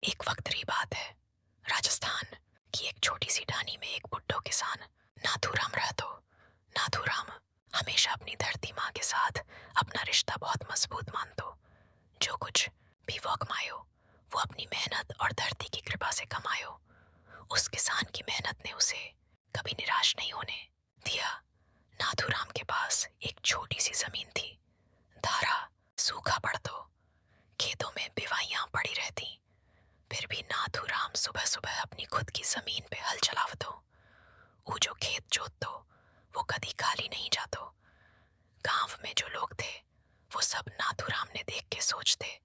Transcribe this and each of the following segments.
एक वक्त रही बात है, राजस्थान की एक छोटी सी ढानी में एक बुड्ढो किसान नाथूराम रहतो। नाथूराम हमेशा अपनी धरती माँ के साथ अपना रिश्ता बहुत मजबूत मानतो। जो कुछ भी वो कमायो वो अपनी मेहनत और धरती की कृपा से कमायो। उस किसान की मेहनत ने उसे कभी निराश नहीं होने दिया। नाथूराम के पास एक छोटी सी जमीन थी। धारा सूखा पड़तो, खेतों में बिवाइयां पड़ी रहती, फिर भी नाथूराम सुबह सुबह अपनी खुद की जमीन पे हल चलावतो। वो जो खेत जोततो वो कभी खाली नहीं जातो। गांव में जो लोग थे वो सब नाथूराम ने देख के सोचते,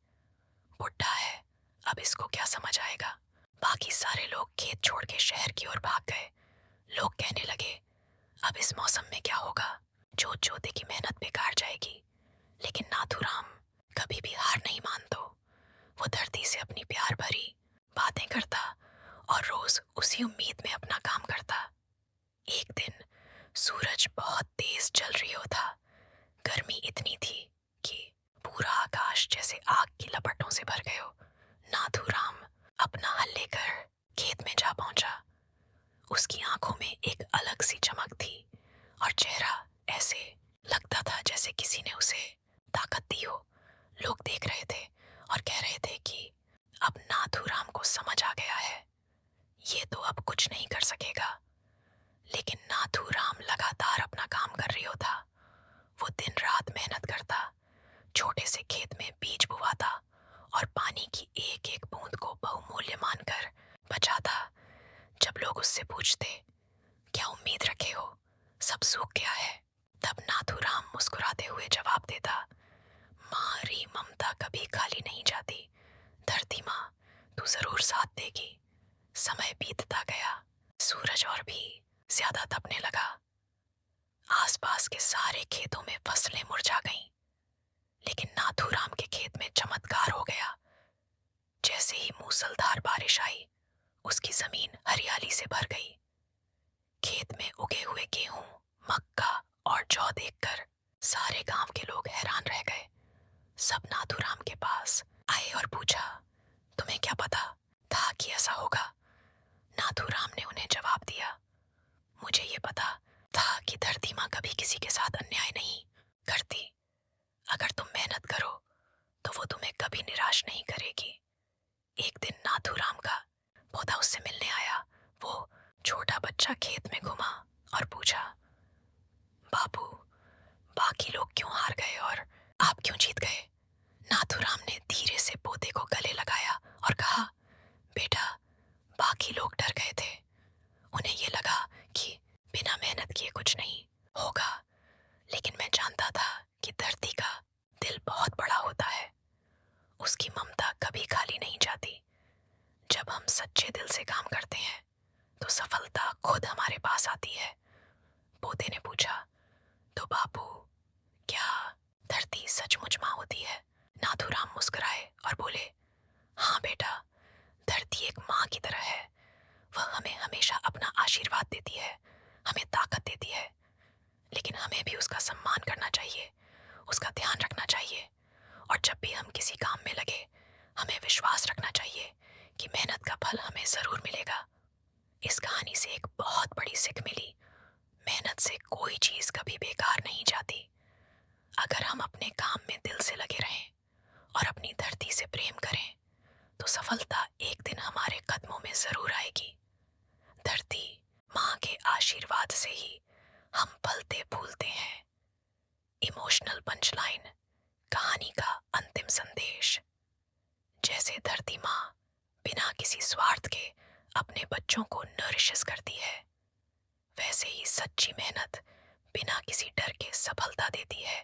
बुढ़ा है, अब इसको क्या समझ आएगा। बाकी सारे लोग खेत छोड़ के शहर की ओर भाग गए। लोग कहने लगे, अब इस मौसम में क्या होगा, जोत जोते की मेहनत बेकार जाएगी। लेकिन नाथूराम कभी भी हार नहीं मानतो। वो धरती से अपनी प्यार भरी बातें करता और रोज उसी उम्मीद में अपना काम करता। एक दिन सूरज बहुत तेज जल रही था। गर्मी इतनी थी कि पूरा आकाश जैसे आग की लपटों से भर गयो। नाथूराम अपना हल लेकर खेत में जा पहुंचा। उसकी आंखों में एक अलग सी चमक थी और चेहरा ऐसे लगता था जैसे किसी ने उसे ताकत दी हो। लोग देख रहे थे और कह रहे थे कि अब नाथूराम को समझ आ गया है, ये तो अब कुछ नहीं कर सकेगा। लेकिन नाथूराम लगातार अपना काम कर रही था। वो दिन रात मेहनत करता, छोटे से खेत में बीज बुवाता और पानी की एक एक बूंद को बहुमूल्य मानकर बचाता। जब लोग उससे पूछते, क्या उम्मीद रखे हो, सब सूख गया है, तब नाथूराम मुस्कुराते हुए जवाब देता, मारी ममता कभी खाली नहीं जाती। धरती माँ, तू जरूर साथ देगी। समय बीतता गया, सूरज और भी ज्यादा तपने लगा। आसपास के सारे खेतों में फसलें मुरझा गईं, लेकिन नाथूराम के खेत में चमत्कार हो गया। जैसे ही मूसलधार बारिश आई, उसकी जमीन हरियाली से भर गई। खेत में उगे हुए गेहूं, मक्का और जौ देखकर सारे गांव के लोग हैरान रह गए। सब नाथूराम के पास आए और पूछा, तुम्हें क्या पता था कि ऐसा होगा। नाथूराम ने उन्हें जवाब दिया, मुझे ये पता था कि धरती माँ कभी किसी के साथ अन्याय नहीं करती। अगर तुम मेहनत करो तो वो तुम्हें कभी निराश नहीं करेगी। एक दिन नाथूराम का पौधा उससे मिलने आया। वो छोटा बच्चा खेत में घुमा और पूछा, बाबू, बाकी लोग क्यों हार गए और आप क्यों जीत गए। नाथूराम ने धीरे से पौधे को गले लगाया और कहा, बेटा, बाकी लोग डर गए थे। उन्हें ये लगा कि बिना मेहनत किए कुछ नहीं होगा, लेकिन मैं जानता था कि धरती का दिल बहुत बड़ा होता है। उसकी ममता कभी खाली नहीं जाती। जब हम सच्चे दिल से काम करते हैं तो सफलता खुद हमारे पास आती है। पौधे ने पूछा, तो बापू, क्या धरती सचमुच माँ होती है। नाथूराम मुस्कुराए और बोले, हाँ बेटा, धरती एक माँ की तरह है। वह हमें हमेशा अपना आशीर्वाद देती है, हमें ताकत देती है, लेकिन हमें भी उसका सम्मान करना चाहिए, उसका ध्यान रखना चाहिए। और जब भी हम किसी काम में लगे, हमें विश्वास रखना चाहिए कि मेहनत का फल हमें जरूर मिलेगा। इस कहानी से एक बहुत बड़ी सीख मिली, मेहनत से कोई चीज कभी बेकार नहीं जाती। अगर हम अपने काम में दिल से लगे रहें और अपनी धरती से प्रेम करें तो सफलता एक दिन हमारे कदमों में जरूर आएगी। धरती माँ के आशीर्वाद से ही हम फलते फूलते हैं। इमोशनल पंचलाइन, कहानी का अंतिम संदेश। जैसे धरती माँ बिना किसी स्वार्थ के अपने बच्चों को नरिश करती है, वैसे ही सच्ची मेहनत बिना किसी डर के सफलता देती है।